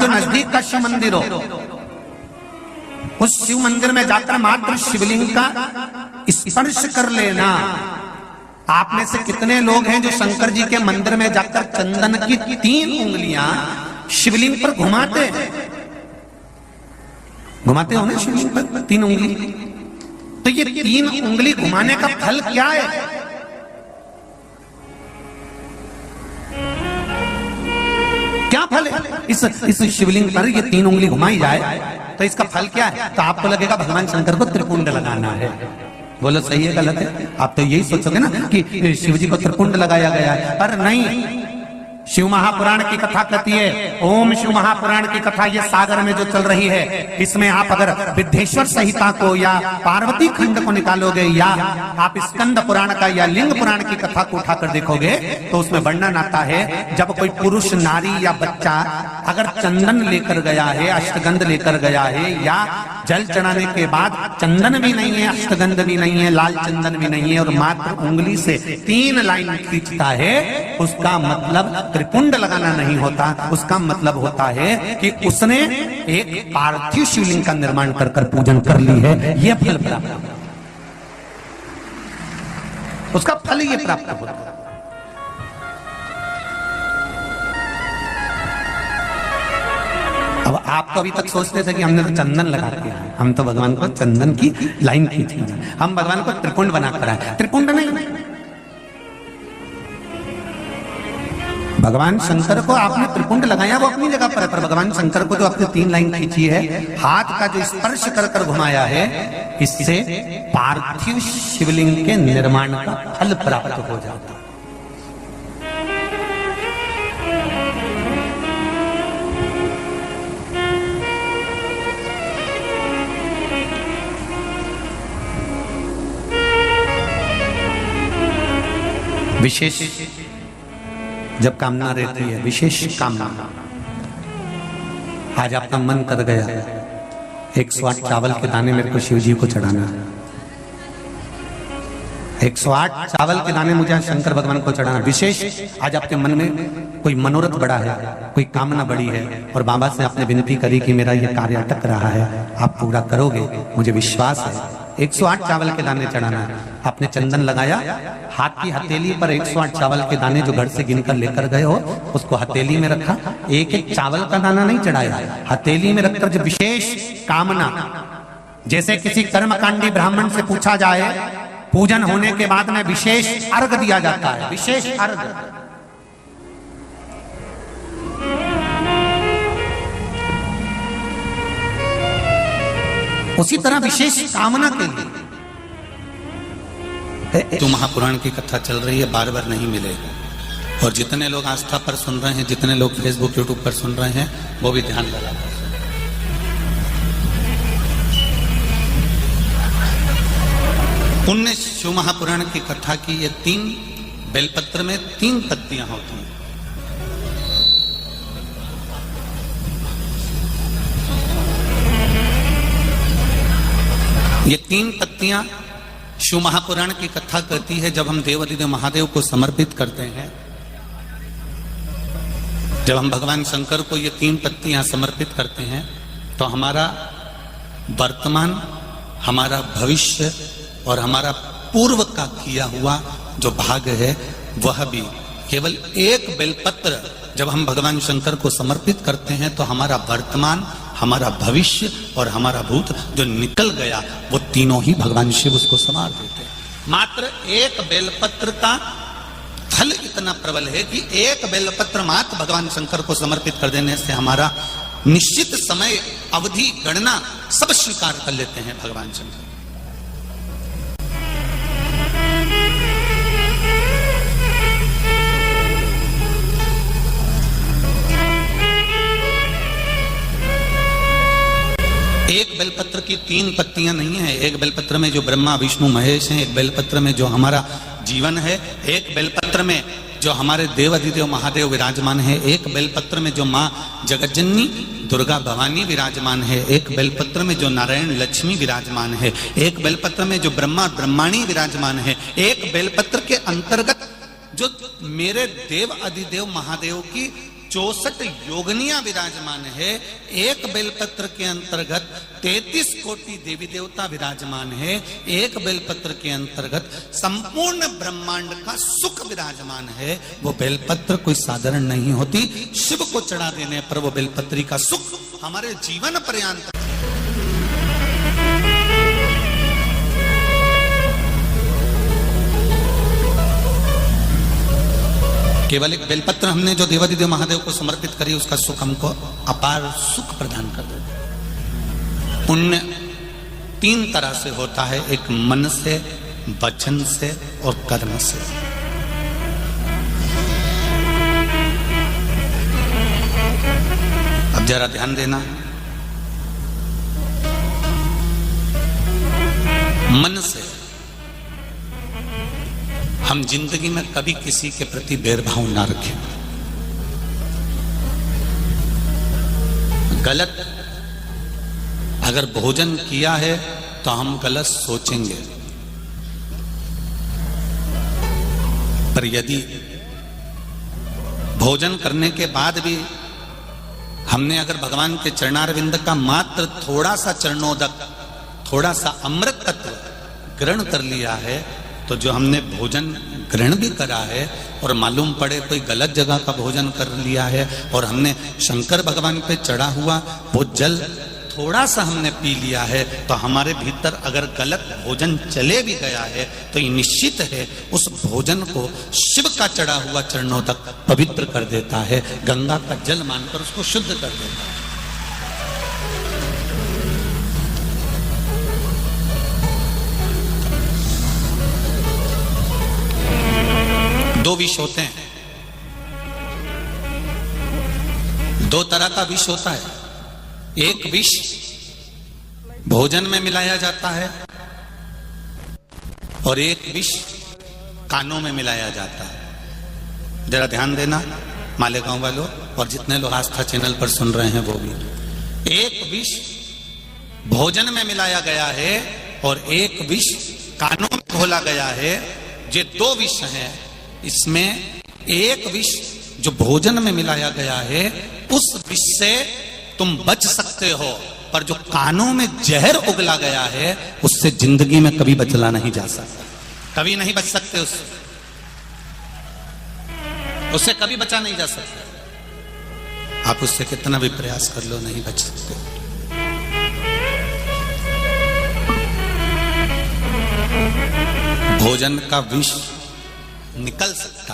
जो नजदीक का शिव मंदिर हो, उस शिव मंदिर में जाकर मात्र शिवलिंग का स्पर्श कर लेना। आप में से कितने लोग हैं जो शंकर जी के मंदिर में जाकर चंदन की 3 उंगलियां शिवलिंग पर घुमाते हो ना, शिवलिंग पर 3 उंगली। तो ये 3 उंगली घुमाने का फल क्या है? क्या फल है? इस शिवलिंग पर ये 3 उंगली घुमाई जाए तो इसका फल क्या है? तो आपको लगेगा भगवान शंकर को त्रिपुंड लगाना है। बोलो सही है गलत है? आप तो यही सोचोगे ना कि शिव जी को त्रिपुंड लगाया गया है, पर नहीं। शिव महापुराण की कथा कहती है, ओम शिव महापुराण की कथा ये सागर में जो चल रही है, इसमें आप अगर विद्धेश्वर संहिता को या पार्वती खंड को निकालोगे या आप स्कंद पुराण का या लिंग पुराण की कथा को उठाकर देखोगे तो उसमें वर्णन आता है, जब कोई पुरुष, नारी या बच्चा अगर चंदन लेकर गया है, अष्टगंध लेकर गया है, या जल चढ़ाने के बाद चंदन भी नहीं है, अष्टगंध भी नहीं है, लाल चंदन भी नहीं है, और मात्र उंगली से 3 लाइन खींचता है, उसका मतलब त्रिपुंड लगाना नहीं होता। उसका मतलब होता है कि उसने एक पार्थिव शिवलिंग का निर्माण कर पूजन कर ली है। यह फल प्राप्त, उसका फल ये प्राप्त होता है। अब आप तो अभी तक सोचते थे कि हमने तो चंदन लगा दिया, हम तो भगवान को चंदन की लाइन खींची, हम भगवान को त्रिपुंड बनाकर आए। त्रिपुंड नहीं, भगवान शंकर को आपने त्रिपुंड लगाया वो अपनी जगह पर है, पर भगवान शंकर को जो आपने 3 लाइन खींची है, हाथ का जो स्पर्श कर घुमाया है, इससे पार्थिव शिवलिंग के निर्माण का फल प्राप्त हो जाता है। विशेष जब कामना रहती है, विशेष कामना, आज आपका मन कर गया 108 चावल के दाने मेरे को शिव जी को चढ़ाना है, 108 चावल के दाने मुझे शंकर भगवान को चढ़ाना। विशेष आज आपके मन में कोई मनोरथ बड़ा है, कोई कामना बड़ी है, और बाबा से आपने विनती करी कि मेरा ये कार्य अटक रहा है, आप पूरा करोगे, मुझे विश्वास है। 108 चावल के दाने चढ़ाना है। आपने चंदन लगाया, हाथ की हथेली पर 108 चावल के दाने जो घर से गिनकर लेकर गए हो, उसको हथेली में रखा। एक चावल का दाना नहीं चढ़ाया, हथेली में रखकर जो विशेष कामना, जैसे किसी कर्मकांडी ब्राह्मण से पूछा जाए, पूजन होने के बाद में विशेष अर्घ दिया जाता है, विशेष अर्घ। उसी तरह विशेष कामना के लिए तो महापुराण की कथा चल रही है, बार बार नहीं मिलेगा। और जितने लोग आस्था पर सुन रहे हैं, जितने लोग फेसबुक यूट्यूब पर सुन रहे हैं, वो भी ध्यान लगा। पुण्य शिव महापुराण की कथा की ये 3 बेलपत्र में 3 पत्तियां होती हैं। ये 3 पत्तियां शिव महापुराण की कथा कहती है। जब हम देवाधिदेव महादेव को समर्पित करते हैं, जब हम भगवान शंकर को ये 3 पत्तियां समर्पित करते हैं, तो हमारा वर्तमान, हमारा भविष्य और हमारा पूर्व का किया हुआ जो भाग है, वह भी केवल एक बेलपत्र जब हम भगवान शंकर को समर्पित करते हैं, तो हमारा वर्तमान, हमारा भविष्य और हमारा भूत जो निकल गया, वो तीनों ही भगवान शिव उसको संवार देते हैं। मात्र एक बेलपत्र का फल इतना प्रबल है कि एक बेलपत्र मात्र भगवान शंकर को समर्पित कर देने से हमारा निश्चित समय, अवधि, गणना सब स्वीकार कर लेते हैं भगवान शंकर। एक बेलपत्र की 3 पत्तियां नहीं है। एक बेलपत्र में जो ब्रह्मा विष्णु महेश हैं, एक बेलपत्र में जो हमारा जीवन है, एक बेलपत्र में जो हमारे देव अधिदेव महादेव विराजमान है, एक बेलपत्र में जो माँ जगज्जननी दुर्गा भवानी विराजमान है, एक बेलपत्र में जो नारायण लक्ष्मी विराजमान है, एक बेलपत्र में जो ब्रह्मा ब्रह्माणी विराजमान है, एक बेलपत्र के अंतर्गत जो मेरे देव अधिदेव महादेव की 64 योगनियां विराजमान है। एक बेलपत्र के अंतर्गत 33 कोटि देवी देवता विराजमान है। एक बेलपत्र के अंतर्गत संपूर्ण ब्रह्मांड का सुख विराजमान है। वो बेलपत्र कोई साधारण नहीं होती। शिव को चढ़ा देने पर वो बेलपत्री का सुख हमारे जीवन पर्यंत। केवल एक बेलपत्र हमने जो देवादिदेव महादेव को समर्पित करी, उसका सुख हमको अपार सुख प्रदान कर देता। पुण्य 3 तरह से होता है, एक मन से, वचन से और कर्म से। अब जरा ध्यान देना, मन से हम जिंदगी में कभी किसी के प्रति भेदभाव ना रखें। गलत अगर भोजन किया है तो हम गलत सोचेंगे, पर यदि भोजन करने के बाद भी हमने अगर भगवान के चरणारविंद का मात्र थोड़ा सा चरणोदक, थोड़ा सा अमृत तत्व ग्रहण कर लिया है, तो जो हमने भोजन ग्रहण भी करा है और मालूम पड़े कोई गलत जगह का भोजन कर लिया है और हमने शंकर भगवान पे चढ़ा हुआ वो जल थोड़ा सा हमने पी लिया है, तो हमारे भीतर अगर गलत भोजन चले भी गया है तो ये निश्चित है उस भोजन को शिव का चढ़ा हुआ चरणों तक पवित्र कर देता है, गंगा का जल मानकर उसको शुद्ध कर देता है। दो विष होते हैं, 2 तरह का विष होता है। एक विष भोजन में मिलाया जाता है और एक विष कानों में मिलाया जाता है। जरा ध्यान देना मालेगांव वालों और जितने लोग आस्था चैनल पर सुन रहे हैं वो भी। एक विष भोजन में मिलाया गया है और एक विष कानों में घोला गया है। ये 2 विष हैं। इसमें एक विष जो भोजन में मिलाया गया है उस विष से तुम बच सकते हो, पर जो कानों में जहर उगला गया है उससे जिंदगी में कभी बचला नहीं जा सकता, कभी नहीं बच सकते। उससे कभी बचा नहीं जा सकता। आप उससे कितना भी प्रयास कर लो नहीं बच सकते। भोजन का विष निकल सकता